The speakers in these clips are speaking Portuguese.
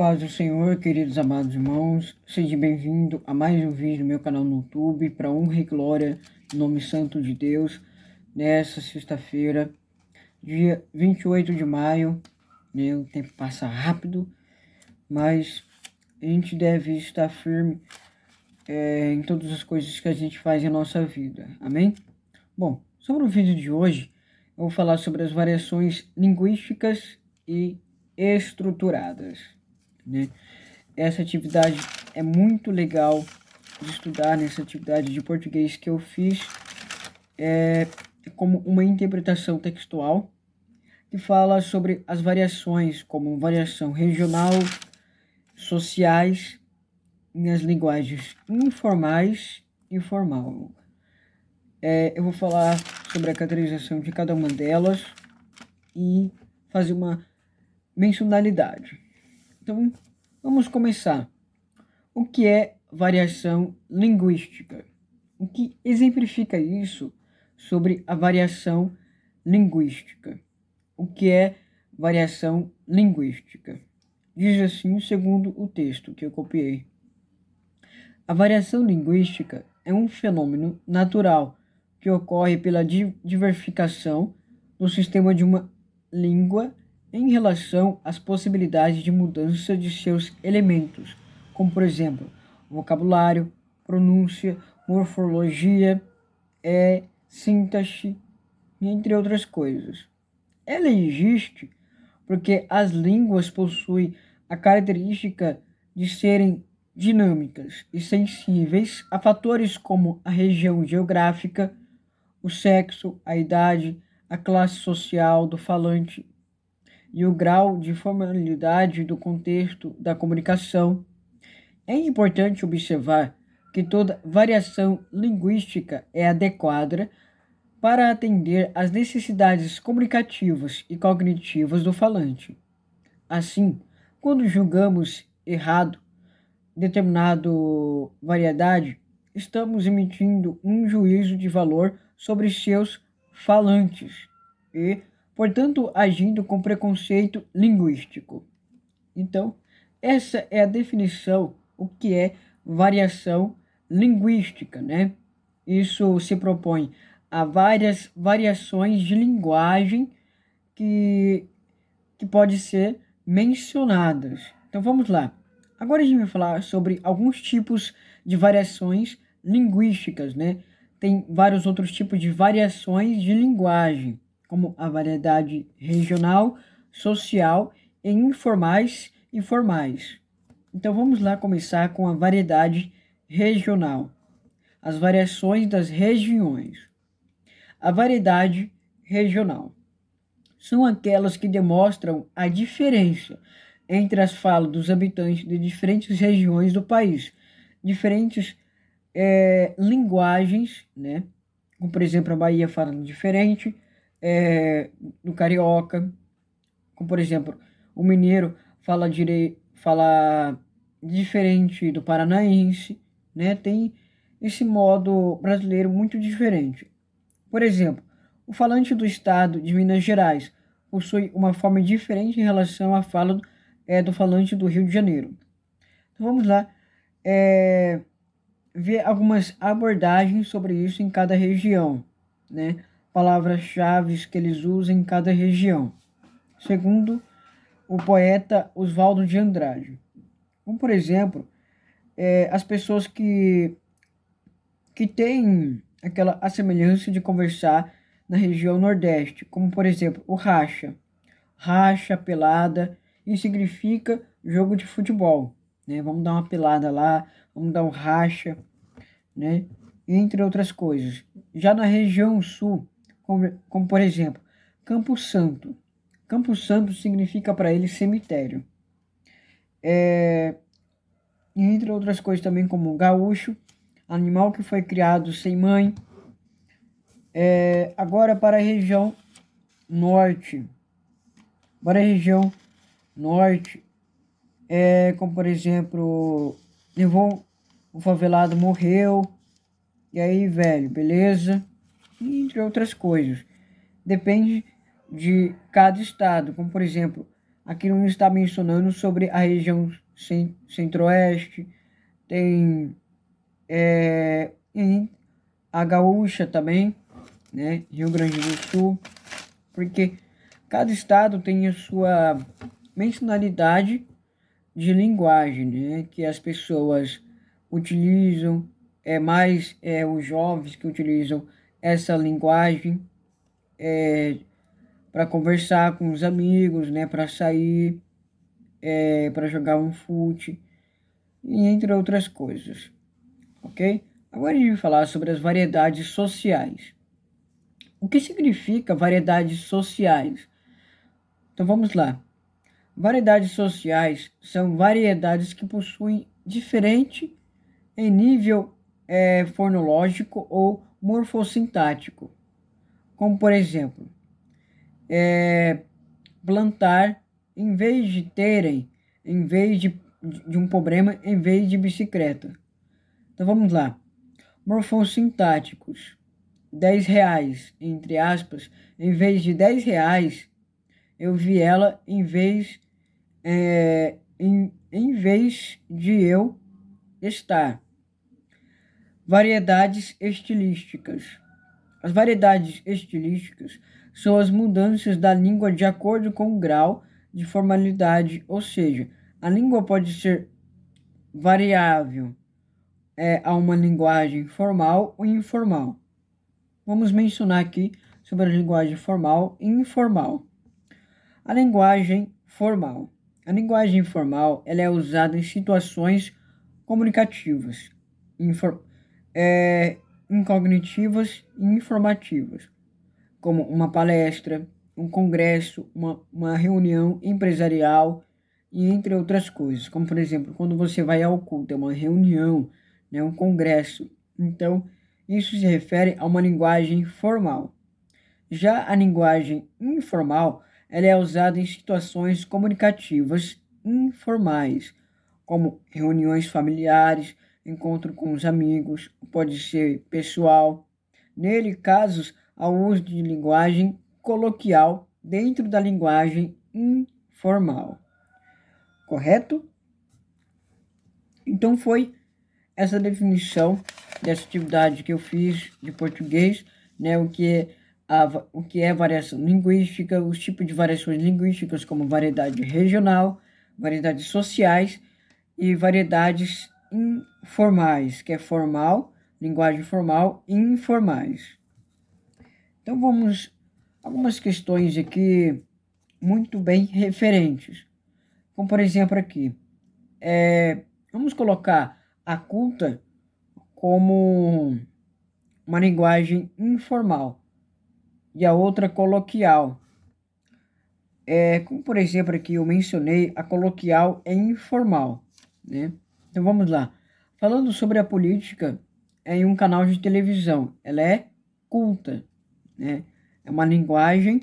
Paz do Senhor, queridos amados irmãos, seja bem-vindo a mais um vídeo no meu canal no YouTube, para honra e glória do nome santo de Deus, nessa sexta-feira, dia 28 de maio, né? O tempo passa rápido, mas a gente deve estar firme em todas as coisas que a gente faz em nossa vida, amém? Bom, sobre o vídeo de hoje, eu vou falar sobre as variações linguísticas e estruturadas, né? Essa atividade é muito legal de estudar, nessa atividade de português que eu fiz, como uma interpretação textual que fala sobre as variações, como variação regional, sociais, nas linguagens informais e formal. Eu vou falar sobre a caracterização de cada uma delas e fazer uma mencionalidade. Então, vamos começar. O que é variação linguística? O que exemplifica isso sobre a variação linguística? O que é variação linguística? Diz assim, segundo o texto que eu copiei. A variação linguística é um fenômeno natural que ocorre pela diversificação no sistema de uma língua em relação às possibilidades de mudança de seus elementos, como, por exemplo, vocabulário, pronúncia, morfologia, sintaxe, entre outras coisas. Ela existe porque as línguas possuem a característica de serem dinâmicas e sensíveis a fatores como a região geográfica, o sexo, a idade, a classe social do falante e o grau de formalidade do contexto da comunicação. É importante observar que toda variação linguística é adequada para atender às necessidades comunicativas e cognitivas do falante. Assim, quando julgamos errado determinada variedade, estamos emitindo um juízo de valor sobre seus falantes e, portanto, agindo com preconceito linguístico. Então, essa é a definição, o que é variação linguística, né? Isso se propõe a várias variações de linguagem que podem ser mencionadas. Então, vamos lá. Agora a gente vai falar sobre alguns tipos de variações linguísticas, né? Tem vários outros tipos de variações de linguagem, como a variedade regional, social e informais e formais. Então vamos lá começar com a variedade regional. As variações das regiões. A variedade regional são aquelas que demonstram a diferença entre as falas dos habitantes de diferentes regiões do país, diferentes linguagens, né? Como, por exemplo, a Bahia fala diferente do carioca, como, por exemplo, o mineiro fala diferente do paranaense, né? Tem esse modo brasileiro muito diferente. Por exemplo, o falante do estado de Minas Gerais possui uma forma diferente em relação à fala do falante do Rio de Janeiro. Então vamos lá ver algumas abordagens sobre isso em cada região, né? Palavras-chave que eles usam em cada região. Segundo o poeta Oswaldo de Andrade. Como, por exemplo, as pessoas que têm aquela semelhança de conversar na região Nordeste, como, por exemplo, o racha. Racha, pelada, isso significa jogo de futebol, né? Vamos dar uma pelada lá, vamos dar um racha, né? Entre outras coisas. Já na região Sul, como por exemplo, Campo Santo. Campo Santo significa para ele cemitério. Entre outras coisas também, como gaúcho, animal que foi criado sem mãe. Agora para a região norte. Para a região norte, como por exemplo, levou o favelado, morreu, e aí, velho, beleza? Entre outras coisas. Depende de cada estado, como por exemplo, Aqui não está mencionando sobre a região centro-oeste, tem a gaúcha também, né? Rio Grande do Sul, porque cada estado tem a sua mencionalidade de linguagem, né? Que as pessoas utilizam, mais os jovens que utilizam essa linguagem para conversar com os amigos, né? Para sair, para jogar um fute, e entre outras coisas, ok? Agora a gente vai falar sobre as variedades sociais. O que significa variedades sociais? Então vamos lá. Variedades sociais são variedades que possuem diferente em nível fonológico ou morfossintático, como por exemplo, plantar, em vez de terem, em vez de um problema, em vez de bicicleta. Então vamos lá. Morfossintáticos. R$ 10, entre aspas, em vez de R$ 10, eu vi ela em vez de eu estar. Variedades estilísticas. As variedades estilísticas são as mudanças da língua de acordo com o grau de formalidade, ou seja, a língua pode ser variável a uma linguagem formal ou informal. Vamos mencionar aqui sobre a linguagem formal e informal. A linguagem formal. A linguagem formal ela é usada em situações comunicativas, incognitivas e informativas, como uma palestra, um congresso, uma reunião empresarial e entre outras coisas, como por exemplo, quando você vai ao culto, é uma reunião, né, um congresso. Então, isso se refere a uma linguagem formal. Já a linguagem informal, ela é usada em situações comunicativas informais, como reuniões familiares, encontro com os amigos, pode ser pessoal. Nele, casos ao uso de linguagem coloquial dentro da linguagem informal. Correto? Então foi essa definição dessa atividade que eu fiz de português, né? O que é variação linguística, os tipos de variações linguísticas, como variedade regional, variedades sociais e variedades informais, que é formal, linguagem formal e informais. Então vamos algumas questões aqui muito bem referentes. Como por exemplo aqui, vamos colocar a culta como uma linguagem informal e a outra coloquial. Como por exemplo aqui eu mencionei, a coloquial é informal, né? Então vamos lá. Falando sobre a política em um canal de televisão, ela é culta, né? É uma linguagem,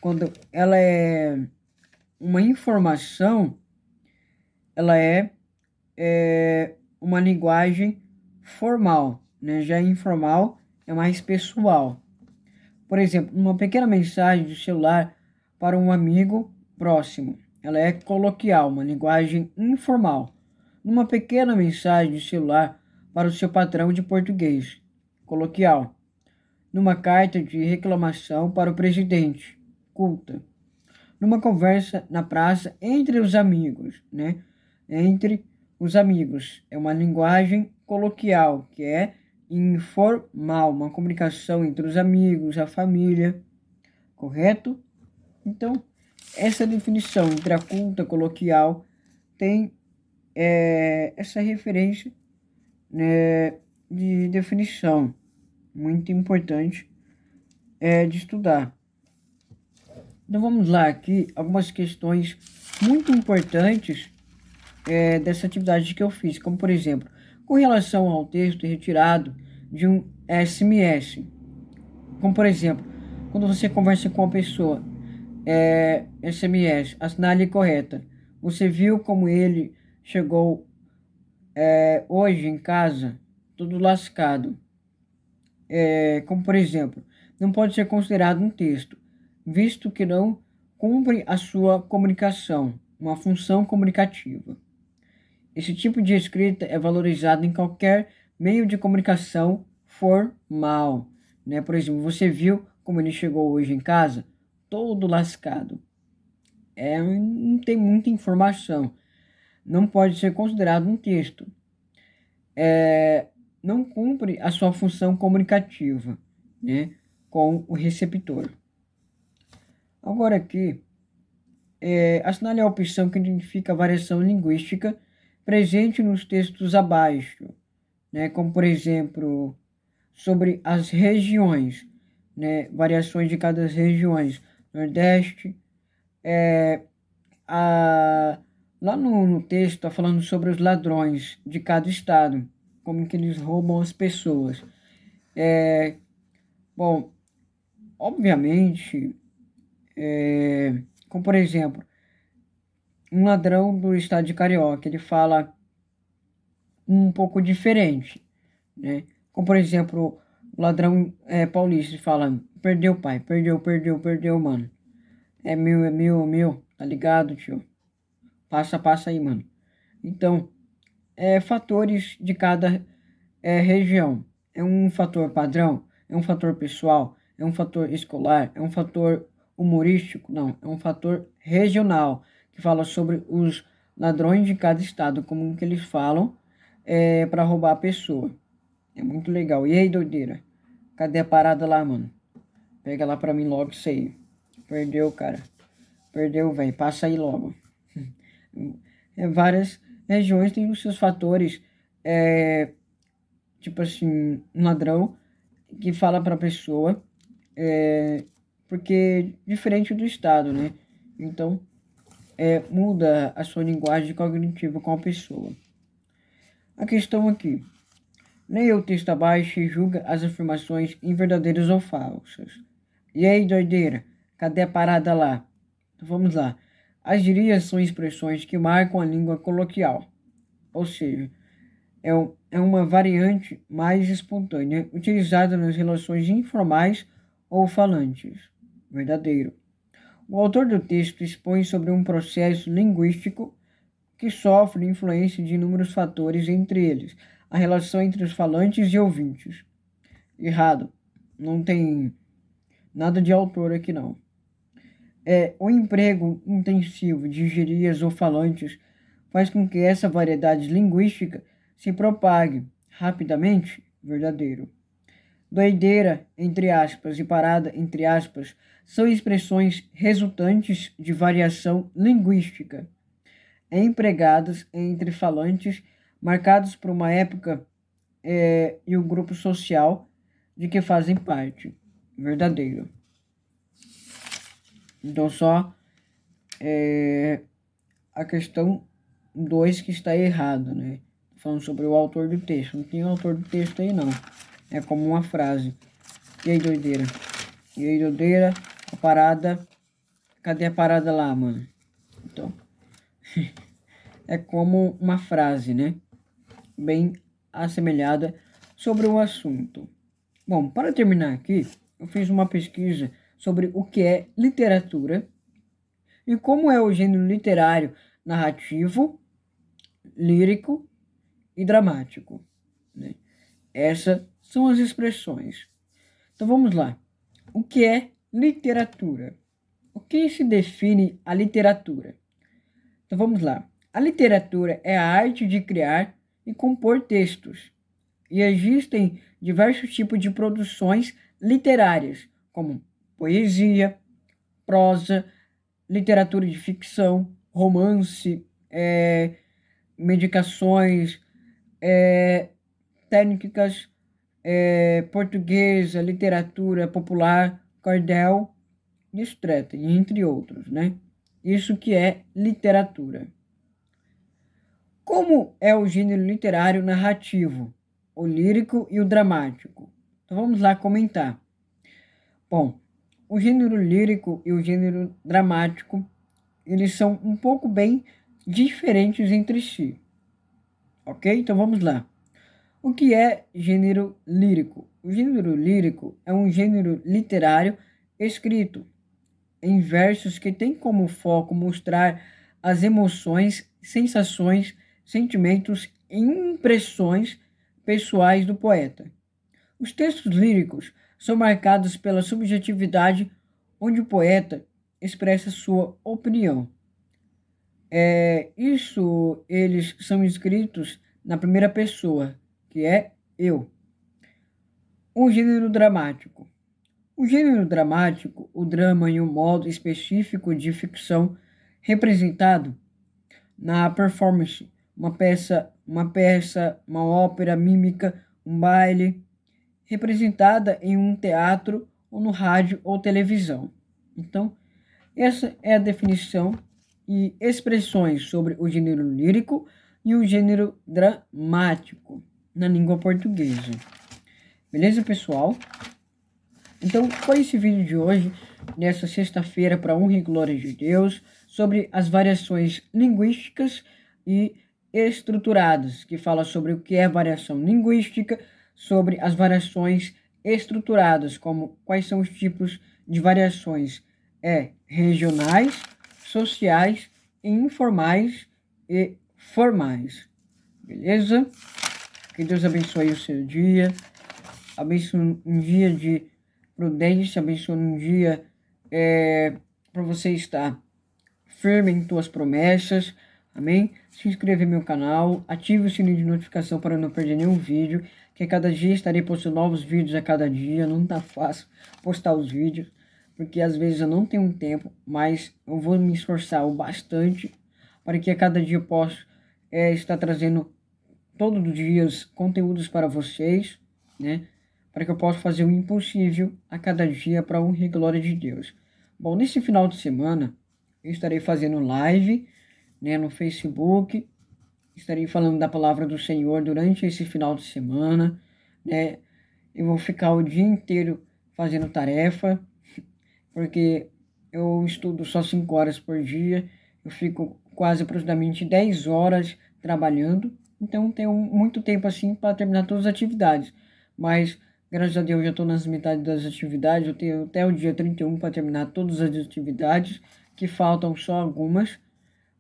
quando ela é uma informação, ela é uma linguagem formal, né? Já informal é mais pessoal. Por exemplo, uma pequena mensagem de celular para um amigo próximo, ela é coloquial, uma linguagem informal. Uma pequena mensagem de celular para o seu patrão de português, coloquial. Numa carta de reclamação para o presidente, culta. Numa conversa na praça entre os amigos, né? Entre os amigos. É uma linguagem coloquial, que é informal, uma comunicação entre os amigos, a família, correto? Então, essa definição entre a culta coloquial tem essa referência, né, de definição muito importante de estudar. Então vamos lá aqui algumas questões muito importantes dessa atividade que eu fiz, como por exemplo, com relação ao texto retirado de um SMS, como por exemplo, quando você conversa com uma pessoa, SMS, assinale correta. Você viu como ele chegou hoje em casa, tudo lascado. Como por exemplo, não pode ser considerado um texto, visto que não cumpre a sua comunicação, uma função comunicativa. Esse tipo de escrita é valorizado em qualquer meio de comunicação formal, né? Por exemplo, você viu como ele chegou hoje em casa? Todo lascado. Não tem muita informação. Não pode ser considerado um texto. Não cumpre a sua função comunicativa, né? Com o receptor. Agora aqui, assinale a opção que identifica a variação linguística presente nos textos abaixo, né? Como, por exemplo, sobre as regiões, né? Variações de cada regiões. Nordeste, lá no texto está falando sobre os ladrões de cada estado, como que eles roubam as pessoas. Bom, obviamente, como por exemplo, um ladrão do estado de Carioca, ele fala um pouco diferente, né? Como por exemplo, o ladrão paulista fala, perdeu pai, perdeu, mano. É meu, tá ligado, tio? Passa aí, mano. Então, fatores de cada região. É um fator padrão? É um fator pessoal? É um fator escolar? É um fator humorístico? Não, é um fator regional, que fala sobre os ladrões de cada estado, como que eles falam para roubar a pessoa. É muito legal. E aí, doideira? Cadê a parada lá, mano? Pega lá pra mim logo isso aí. Perdeu, cara. Perdeu, velho. Passa aí logo. Várias regiões têm os seus fatores. Tipo assim, um ladrão que fala pra pessoa. Porque diferente do estado, né? Então, muda a sua linguagem cognitiva com a pessoa. A questão aqui. Leia o texto abaixo e julga as afirmações em verdadeiras ou falsas. E aí, doideira? Cadê a parada lá? Então, vamos lá. As gírias são expressões que marcam a língua coloquial. Ou seja, é uma variante mais espontânea, utilizada nas relações informais ou falantes. Verdadeiro. O autor do texto expõe sobre um processo linguístico que sofre influência de inúmeros fatores, entre eles a relação entre os falantes e ouvintes. Errado. Não tem nada de autor aqui, não. O emprego intensivo de gírias ou falantes faz com que essa variedade linguística se propague rapidamente. Verdadeiro. Doideira, entre aspas, e parada, entre aspas, são expressões resultantes de variação linguística, empregadas entre falantes marcados por uma época e o grupo social de que fazem parte. Verdadeiro. Então, só a questão 2 que está errado, né? Falando sobre o autor do texto. Não tem o autor do texto aí, não. É como uma frase. E aí, doideira? E aí, doideira? A parada. Cadê a parada lá, mano? Então, é como uma frase, né? Bem assemelhada sobre o assunto. Bom, para terminar aqui, eu fiz uma pesquisa sobre o que é literatura e como é o gênero literário narrativo, lírico e dramático, né? Essas são as expressões. Então vamos lá. O que é literatura? O que se define a literatura? Então vamos lá. A literatura é a arte de criar e compor textos. E existem diversos tipos de produções literárias, como poesia, prosa, literatura de ficção, romance, medicações, técnicas, portuguesa, literatura popular, cordel, discreta, entre outros, né? Isso que é literatura. Como é o gênero literário narrativo, o lírico e o dramático? Então vamos lá comentar. Bom, o gênero lírico e o gênero dramático, eles são um pouco bem diferentes entre si. Ok? Então vamos lá. O que é gênero lírico? O gênero lírico é um gênero literário escrito em versos que têm como foco mostrar as emoções, sensações, sentimentos e impressões pessoais do poeta. Os textos líricos são marcados pela subjetividade, onde o poeta expressa sua opinião. Eles são escritos na primeira pessoa, que é eu. O gênero dramático. O gênero dramático, o drama em um modo específico de ficção representado na performance, uma ópera mímica, um baile, representada em um teatro ou no rádio ou televisão. Então, essa é a definição e expressões sobre o gênero lírico e o gênero dramático na língua portuguesa. Beleza, pessoal? Então, foi esse vídeo de hoje, nessa sexta-feira, para honra e glória de Deus, sobre as variações linguísticas e estruturadas, que fala sobre o que é variação linguística, sobre as variações estruturadas, como quais são os tipos de variações regionais, sociais, informais e formais. Beleza? Que Deus abençoe o seu dia, abençoe um dia de prudência, abençoe um dia para você estar firme em tuas promessas, amém? Se inscreva no meu canal, ative o sininho de notificação para não perder nenhum vídeo, que a cada dia estarei postando novos vídeos a cada dia. Não tá fácil postar os vídeos, porque às vezes eu não tenho tempo, mas eu vou me esforçar o bastante para que a cada dia eu possa estar trazendo todos os dias conteúdos para vocês, né? Para que eu possa fazer o impossível a cada dia para a honra e glória de Deus. Bom, nesse final de semana, eu estarei fazendo live, né, no Facebook, estarei falando da palavra do Senhor durante esse final de semana, né? Eu vou ficar o dia inteiro fazendo tarefa, porque eu estudo só 5 horas por dia, eu fico quase aproximadamente 10 horas trabalhando, então tenho muito tempo assim para terminar todas as atividades, mas graças a Deus já estou nas metades das atividades, eu tenho até o dia 31 para terminar todas as atividades, que faltam só algumas,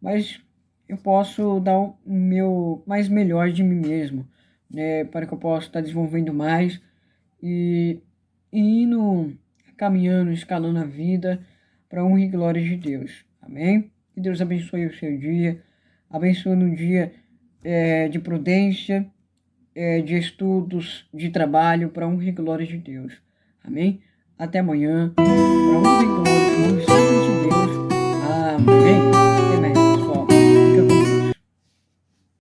mas eu posso dar o meu mais melhor de mim mesmo, né, para que eu possa estar desenvolvendo mais e indo, caminhando, escalando a vida para a honra e glória de Deus. Amém? Que Deus abençoe o seu dia, abençoe no dia de prudência, de estudos, de trabalho, para a honra e glória de Deus. Amém? Até amanhã, para a honra e glória de Deus.